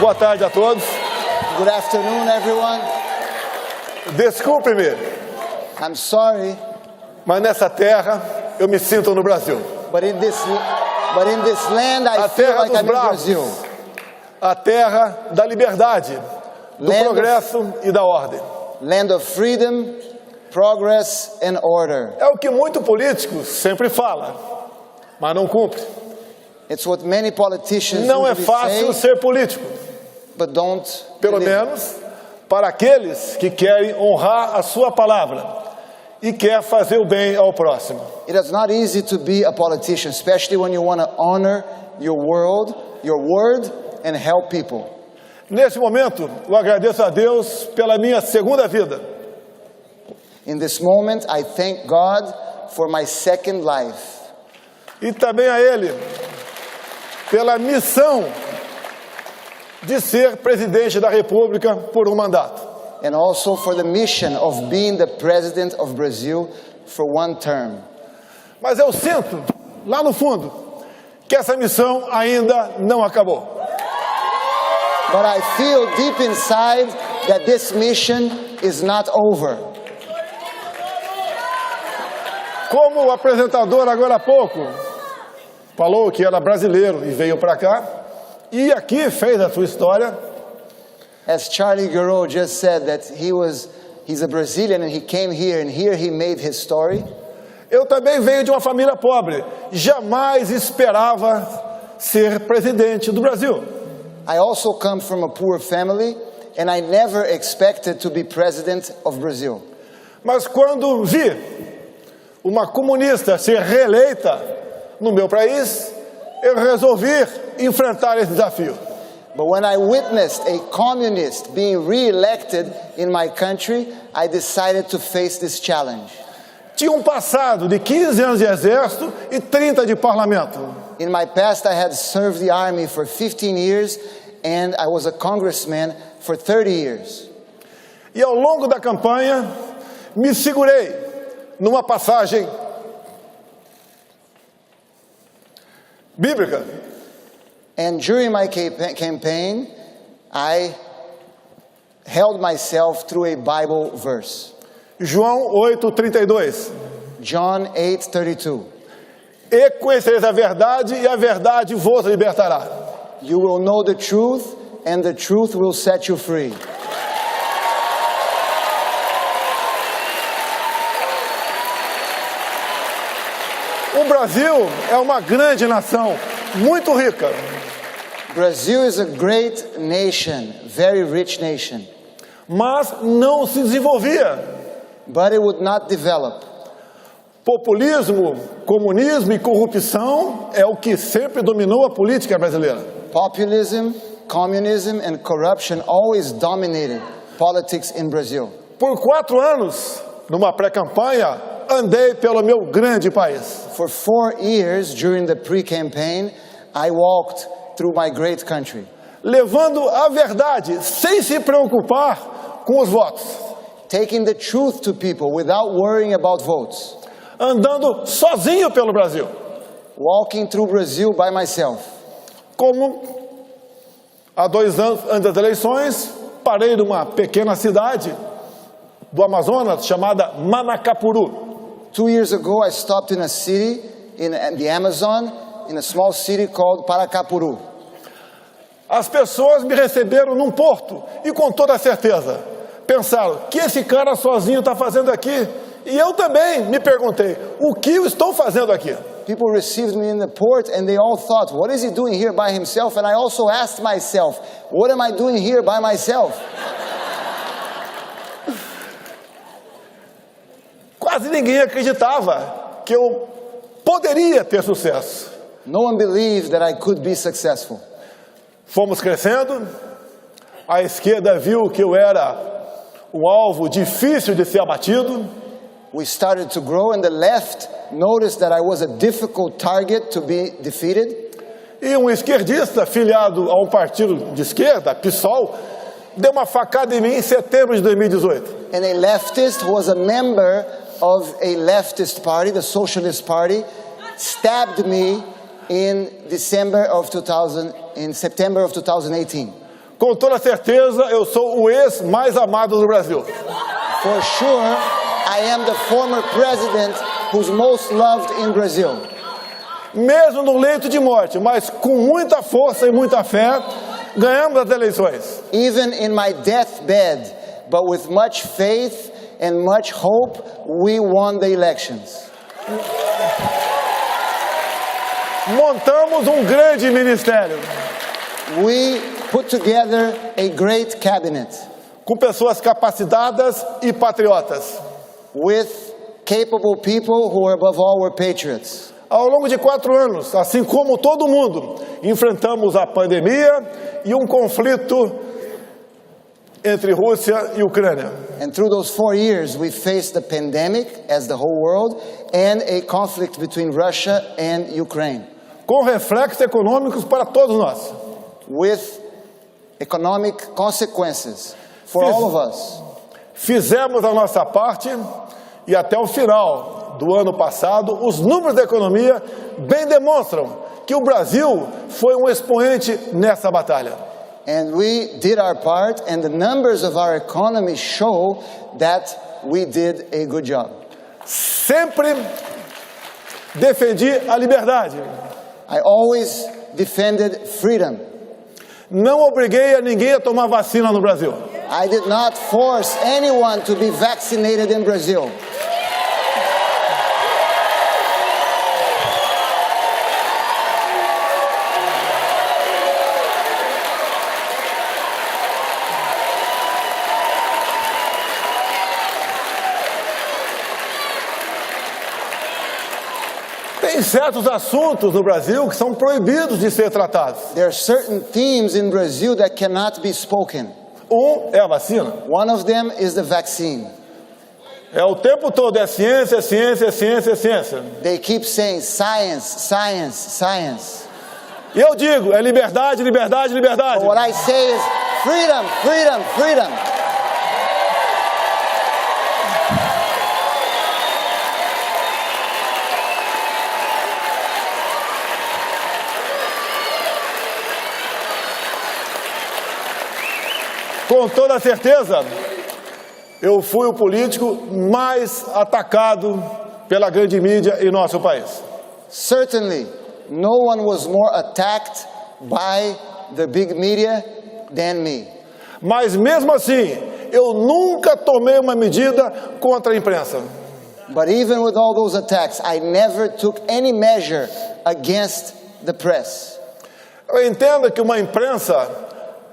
Boa tarde a todos. Good afternoon, everyone. Desculpe-me, I'm sorry, mas nessa terra eu me sinto no Brasil. but in this land, I A feel terra like dos I'm in bravos, Brazil. a terra da liberdade, do Land of- progresso e da ordem. Land of freedom, progress, and order. É o que muito político sempre fala, mas não cumpre. It's what many politicians Não é usually fácil say, ser político, but don't pelo deliver. menos para aqueles que querem honrar a sua palavra e quer fazer o bem ao próximo. It is not easy to be a politician, especially when you want to honor your word, and help people. Nesse momento, eu agradeço a Deus pela minha segunda vida. In this moment, I thank God for my second life. E também a Ele pela missão de ser presidente da República por um mandato. And also for the mission of being the president of Brazil for one term. Mas eu sinto, lá no fundo, que essa missão ainda não acabou. But I feel deep inside that this mission is not over. Como o apresentador agora há pouco falou que era brasileiro e veio para cá, e aqui fez a sua história, As Charlie Gero just said that he's a Brazilian and he came here and here he made his story. eu também venho de uma família pobre, jamais esperava ser presidente do Brasil. I also come from a poor family and I never expected to be president of Brazil. Mas quando vi uma comunista ser reeleita no meu país, eu resolvi enfrentar esse desafio. But when I witnessed a communist being re-elected in my country, I decided to face this challenge. Tinha um passado de 15 anos de exército e 30 de parlamento. In my past, I had served the army for 15 years and I was a congressman for 30 years. E ao longo da campanha, me segurei numa passagem bíblica. And during my campaign, I held myself through a Bible verse. João 8:32. John 8:32. E conhecereis a verdade, e a verdade vos libertará. You will know the truth, and the truth will set you free. O Brasil é uma grande nação, muito rica, Brazil is a great nation, very rich nation, mas não se desenvolvia. but it would not develop. Populismo, comunismo e corrupção é o que sempre dominou a política brasileira. Populism, communism, and corruption always dominated politics in Brazil. Por 4 anos, numa pré-campanha, andei pelo meu grande país. For 4 years during the pre-campaign, I walked through my great country, Levando a verdade, sem se preocupar com os votos. taking the truth to people without worrying about votes, Andando sozinho pelo Brasil. walking through Brazil by myself. Como há 2 anos antes das eleições, parei numa pequena cidade do Amazonas chamada Manacapuru. 2 years ago, I stopped in a city in the Amazon, in a small city called Paracapuru. As pessoas me receberam num porto e com toda certeza pensaram, o que esse cara sozinho está fazendo aqui? E eu também me perguntei, o que eu estou fazendo aqui? People received me in the port and they all thought, what is he doing here by himself? And I also asked myself, what am I doing here by myself? Quase ninguém acreditava que eu poderia ter sucesso. No one believed that I could be successful. Fomos crescendo, a esquerda viu que eu era um alvo difícil de ser abatido, We started to grow and the left noticed that I was a difficult target to be defeated. e um esquerdista filiado a um partido de esquerda, PSOL, deu uma facada em mim em setembro de 2018. And a leftist who was a member of a leftist party, the Socialist Party, stabbed me in September of 2018. Com toda certeza, eu sou o ex mais amado do Brasil. For sure, I am the former president who's most loved in Brazil. Mesmo no leito de morte, mas com muita força e muita fé, ganhamos as eleições. Even in my deathbed, but with much faith and much hope, we won the elections. Montamos um grande ministério, We put together a great cabinet com pessoas capacitadas e patriotas. with capable people who are above all were patriots. Ao longo de 4 anos, assim como todo mundo, enfrentamos a pandemia e um conflito entre Rússia e Ucrânia. And through those 4 years, we faced the pandemic as the whole world and a conflict between Russia and Ukraine Com reflexos econômicos para todos nós. with economic consequences for all of us. Fizemos a nossa parte e até o final do ano passado, os números da economia bem demonstram que o Brasil foi um expoente nessa batalha. And we did our part, and the numbers of our economy show that we did a good job. Sempre defendi a liberdade. I always defended freedom. Não obriguei a ninguém a tomar vacina no Brasil. I did not force anyone to be vaccinated in Brazil. Tem certos assuntos no Brasil que são proibidos de ser tratados. There are certain themes in Brazil that cannot be spoken. É a vacina. One of them is the vaccine. É o tempo todo, é ciência, ciência, ciência, ciência. They keep saying science, science, science. E eu digo, é liberdade, liberdade, liberdade. But what I say is freedom, freedom, freedom. Com toda certeza, eu fui o político mais atacado pela grande mídia em nosso país. Certainly, no one was more attacked by the big media than me. Mas mesmo assim, eu nunca tomei uma medida contra a imprensa. But even with all those attacks, I never took any measure against the press. Eu entendo que uma imprensa,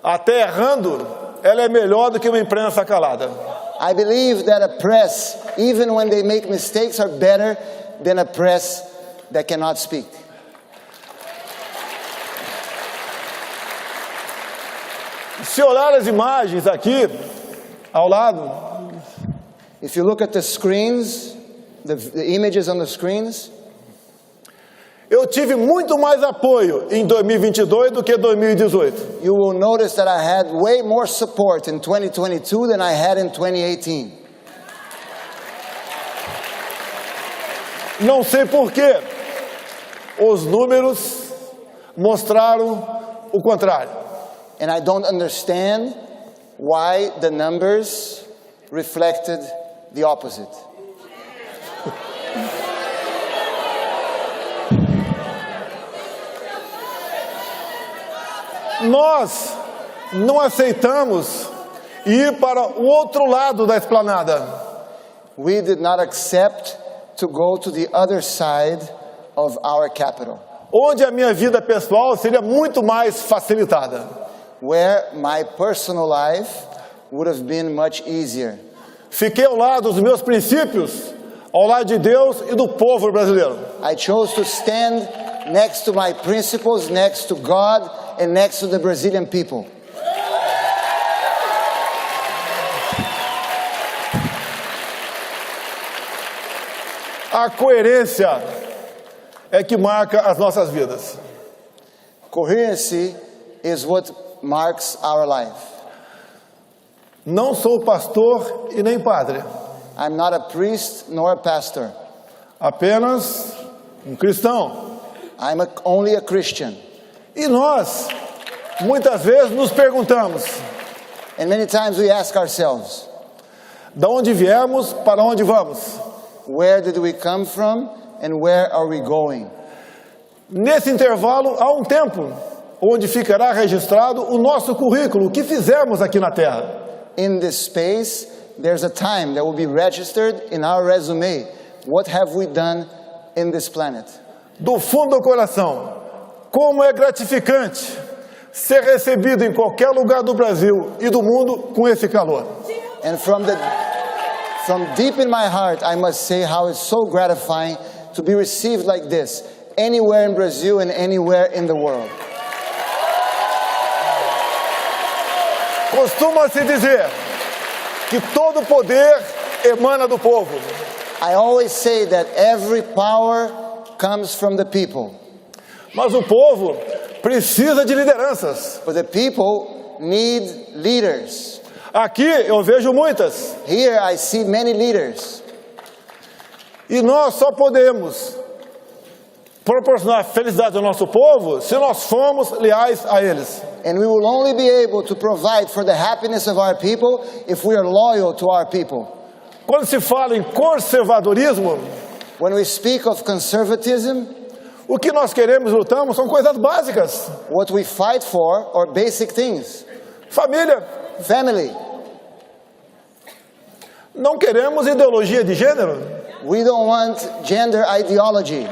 até errando, ela é melhor do que uma imprensa calada. I believe that a press, even when they make mistakes, are better than a press that cannot speak. Se olhar as imagens aqui, ao lado, If you look at the screens, the images on the screens, eu tive muito mais apoio em 2022 do que 2018. you will notice that I had way more support in 2022 than I had in 2018. Não sei porquê. Os números mostraram o contrário. And I don't understand why the numbers reflected the opposite. Nós não aceitamos ir para o outro lado da esplanada. We did not accept to go to the other side of our capital, Onde a minha vida pessoal seria muito mais facilitada. where my personal life would have been much easier. Fiquei ao lado dos meus princípios, ao lado de Deus e do povo brasileiro. I chose to stand next to my principles, next to God, and next to the Brazilian people. A coerência é que marca as nossas vidas. Coherency is what marks our life. Não sou pastor e nem padre, I'm not a priest nor a pastor. apenas um cristão. I'm only a Christian. E nós Muitas vezes nos perguntamos, And many times we ask ourselves, da onde viemos, para onde vamos? where did we come from and where are we going? Nesse intervalo, há um tempo onde ficará registrado o nosso currículo, o que fizemos aqui na Terra. In this space, there's a time that will be registered in our resume. What have we done in this planet? Do fundo do coração, como é gratificante ser recebido em qualquer lugar do Brasil e do mundo com esse calor. And from deep in my heart, I must say how it's so gratifying to be received like this, anywhere in Brazil and anywhere in the world. Costuma-se dizer que todo poder emana do povo. I always say that every power comes from the people, Mas o povo precisa de lideranças. but the people need leaders. Aqui eu vejo muitas. Here I see many leaders, E nós só podemos proporcionar felicidade ao nosso povo se nós formos leais a eles. and we will only be able to provide for the happiness of our people if we are loyal to our people. Quando se fala em conservadorismo, When we speak of conservatism, o que nós queremos e lutamos são coisas básicas. what we fight for are basic things. Família. Family. Não queremos ideologia de gênero. We don't want gender ideology.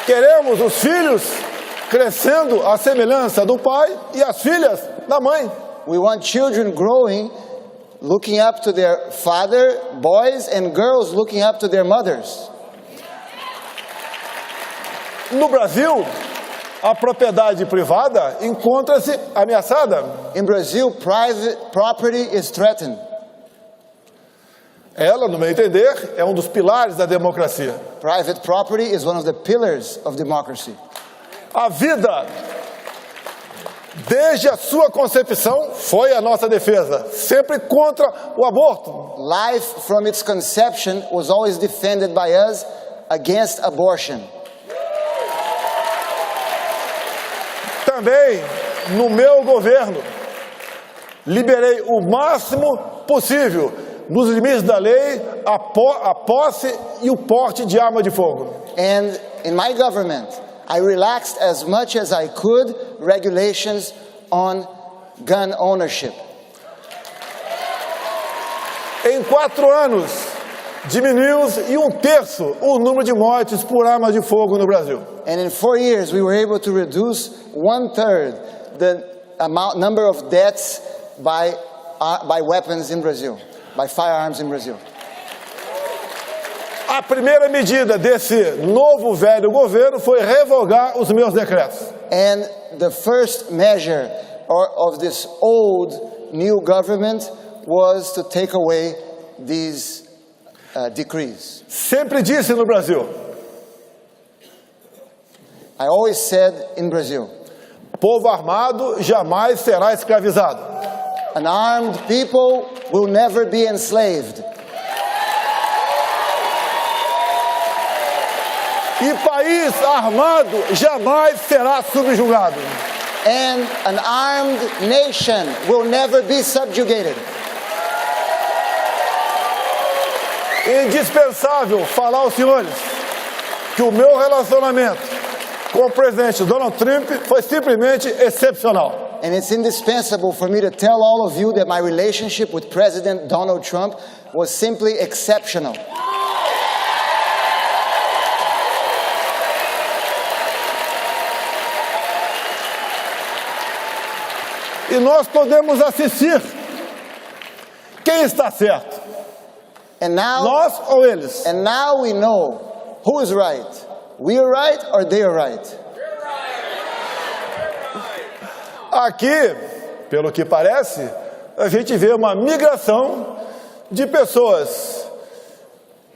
Queremos os filhos crescendo à semelhança do pai e as filhas da mãe. We want children growing, looking up to their father, boys and girls looking up to their mothers. No Brasil, a propriedade privada encontra-se ameaçada. In Brazil, private property is threatened. Ela, no meu entender, é um dos pilares da democracia. Private property is one of the pillars of democracy. A vida, desde a sua concepção, foi a nossa defesa, sempre contra o aborto. Life from its conception was always defended by us against abortion. Também, no meu governo, liberei o máximo possível, nos limites da lei, a posse e o porte de arma de fogo. And in my government, I relaxed as much as I could regulations on gun ownership. Em 4 anos, diminuímos em 1/3 o número de mortes por arma de fogo no Brasil. And in 4 years, we were able to reduce 1/3 the number of deaths by weapons in Brazil, by firearms in Brazil. A primeira medida desse novo velho governo foi revogar os meus decretos. And the first measure of this old new government was to take away these decrees. Sempre disse no Brasil, I always said in Brazil, povo armado jamais será escravizado. an armed people will never be enslaved. E país armado jamais será subjugado. And an armed nation will never be subjugated. É indispensável falar aos senhores que o meu relacionamento com o presidente Donald Trump foi simplesmente excepcional. And it's indispensable for me to tell all of you that my relationship with President Donald Trump was simply exceptional. E nós podemos assistir quem está certo, And now, nós ou eles. and now we know who is right. We are right or they are right. Aqui, pelo que parece, a gente vê uma migração de pessoas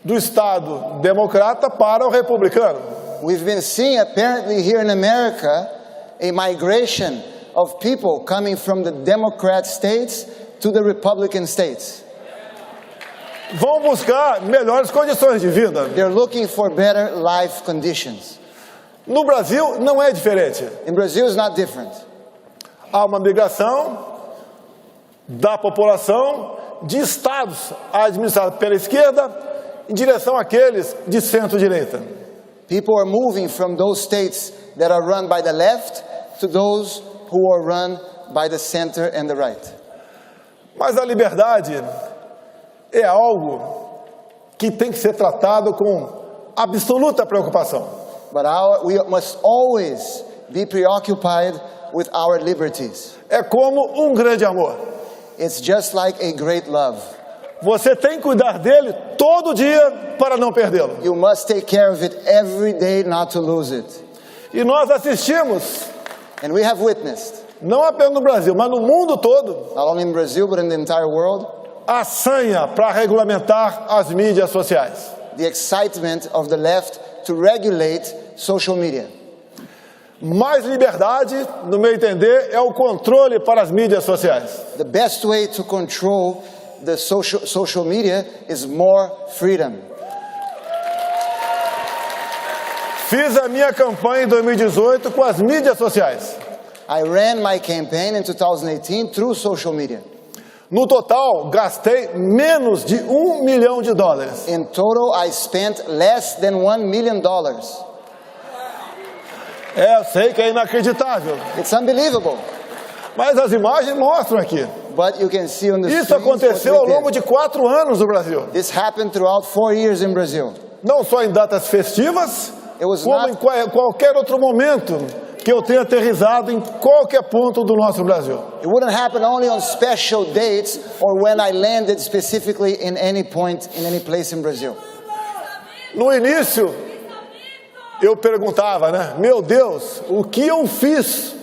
do Estado democrata para o republicano. We've been seeing apparently here in America a migration of people coming from the Democrat states to the Republican states. Vão buscar melhores condições de vida. They're looking for better life conditions. No Brasil não é diferente. In Brazil, it's not different. Há uma migração da população de estados administrados pela esquerda em direção àqueles de centro-direita. People are moving from those states that are run by the left to those who are run by the center and the right. Mas a liberdade é algo que tem que ser tratado com absoluta preocupação. But we must always be preoccupied with our liberties. É como um grande amor. It's just like a great love. Você tem que cuidar dele todo dia para não perdê-lo. You must take care of it every day not to lose it. E nós assistimos, And we have witnessed, não apenas no Brasil, mas no mundo todo, not only in Brazil but in the entire world, a sanha para regulamentar as mídias sociais. the excitement of the left to regulate social media. Mais liberdade, no meu entender, é o controle para as mídias sociais. The best way to control the social media is more freedom. Fiz a minha campanha em 2018 com as mídias sociais. I ran my campaign in 2018 through social media. No total, gastei menos de $1 milhão. In total, I spent less than $1 million. Eu sei que é inacreditável, It's unbelievable. mas as imagens mostram aqui. But you can see on the Isso screens what aconteceu we ao longo did. de 4 anos no Brasil. This happened throughout 4 years in Brazil. Não só em datas festivas, It was como not- em qualquer outro momento que eu tenha aterrissado em qualquer ponto do nosso Brasil. It wouldn't happen only on special dates or when I landed specifically in any point, in any place in Brazil. No início, eu perguntava, né? Meu Deus, o que eu fiz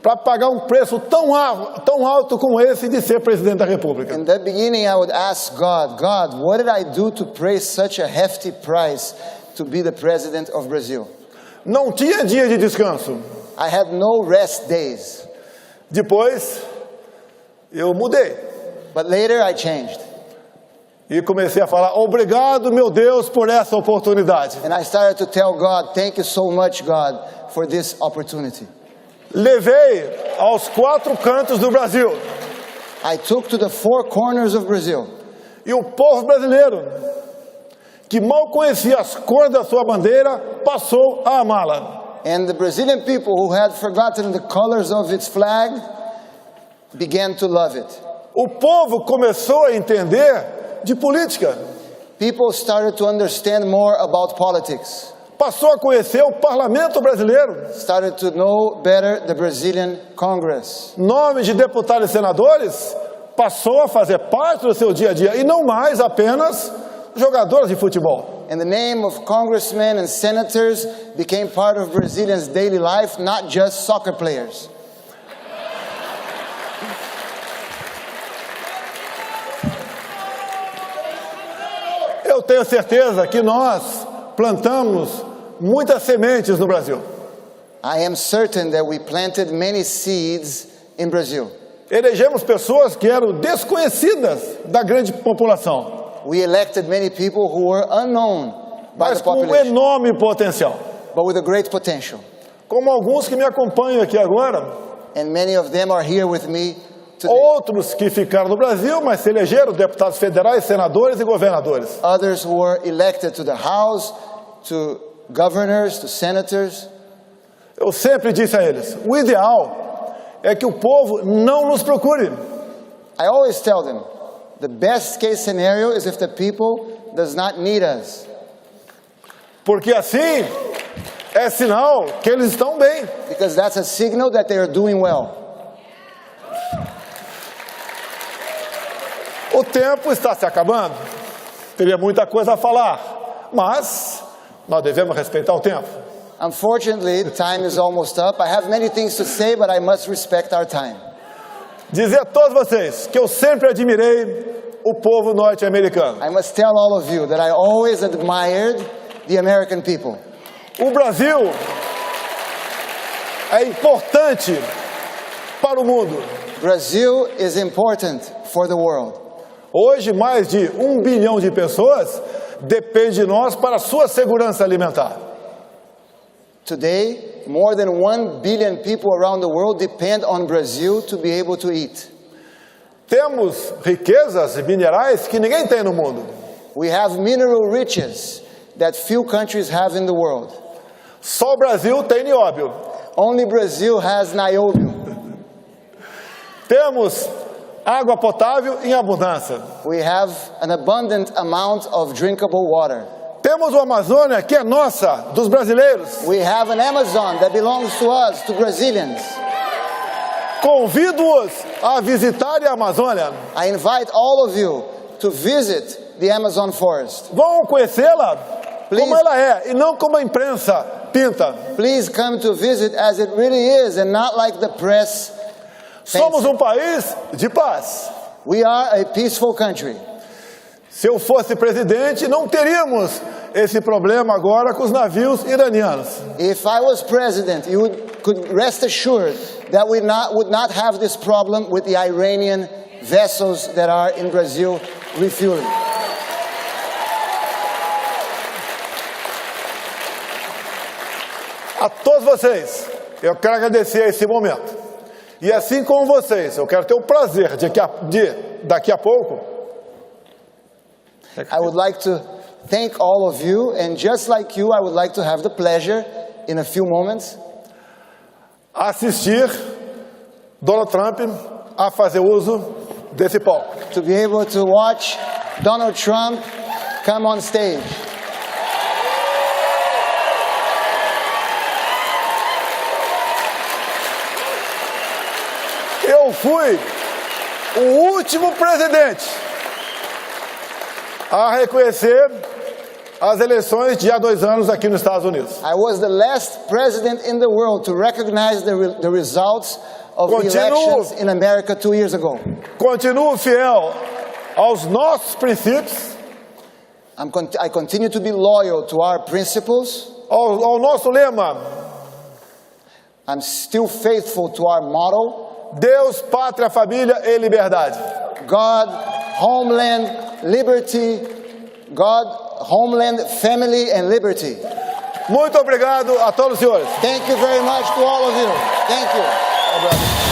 para pagar um preço tão alto como esse de ser presidente da República? In the beginning, I would ask God, what did I do to pay such a hefty price to be the president of Brazil? Não tinha dia de descanso. I had no rest days. Depois, eu mudei But later I changed. e comecei a falar, obrigado, meu Deus, por essa oportunidade. And I started to tell God, thank you so much, God, for this opportunity. Levei aos 4 cantos do Brasil. I took to the 4 corners of Brazil. E o povo brasileiro, que mal conhecia as cores da sua bandeira, passou a amá-la. And the Brazilian people who had forgotten the colors of its flag began to love it. O povo começou a entender de política. People started to understand more about politics, Passou a conhecer o parlamento brasileiro. started to know better the Brazilian Congress. Nomes de deputados e senadores passou a fazer parte do seu dia a dia e não mais apenas jogadores de futebol. And the name of congressmen and senators became part of Brazilians' daily life, not just soccer players. Eu tenho certeza que nós plantamos muitas sementes no Brasil. I am certain that we planted many seeds in Brazil. Elegemos pessoas que eram desconhecidas da grande população, We elected many people who were unknown by mas the com um population, enorme potencial. but with a great potential. Como alguns que me acompanham aqui agora, And many of them are here with me today. outros que ficaram no Brasil, mas se elegeram deputados federais, senadores e governadores. Others who were elected to the House, to governors, to senators. Eu sempre disse a eles, o ideal é que o povo não nos procure. I always tell them, the best case scenario is if the people does not need us. Porque assim é sinal que eles estão bem. Because that's a signal that they are doing well. O tempo está se acabando. Teria muita coisa a falar, mas nós devemos respeitar o tempo. Unfortunately, time is almost up. I have many things to say, but I must respect our time. Dizer a todos vocês que eu sempre admirei o povo norte-americano. I must tell all of you that I always admired the American people. O Brasil é importante para o mundo. Brazil is important for the world. Hoje, mais de 1 bilhão de pessoas dependem de nós para a sua segurança alimentar. Today, more than 1 billion people around the world depend on Brazil to be able to eat. Temos riquezas minerais que ninguém tem no mundo. We have mineral riches that few countries have in the world. Só o Brasil tem nióbio. Only Brazil has niobium. Temos água potável em abundância. We have an abundant amount of drinkable water. Temos uma Amazônia que é nossa, dos brasileiros. We have an Amazon that belongs to us, to Brazilians. Convido-os a visitarem a Amazônia. I invite all of you to visit the Amazon forest. Vão conhecê-la Please. como ela é e não como a imprensa pinta. Please come to visit as it really is and not like the press. Somos um país de paz. We are a peaceful country. Se eu fosse presidente, não teríamos esse problema agora com os navios iranianos. If I was president, you could rest assured that we would not have this problem with the Iranian vessels that are in Brazil refueling. A todos vocês, eu quero agradecer esse momento. E assim como vocês, eu quero ter o prazer de daqui a pouco, I would like to thank all of you, and just like you, I would like to have the pleasure in a few moments assistir Donald Trump a fazer uso desse palco. to be able to watch Donald Trump come on stage. Eu fui o último presidente a reconhecer as eleições de há 2 anos aqui nos Estados Unidos. I was the last president in the world to recognize the results of the elections in America 2 years ago. Continuo fiel aos nossos princípios, I continue to be loyal to our principles. ao nosso lema: I'm still faithful to our motto: Deus, pátria, família e liberdade. God, homeland, liberty. God, homeland, family, and liberty. Muito obrigado a todos os senhores. Thank you very much to all of you. Thank you.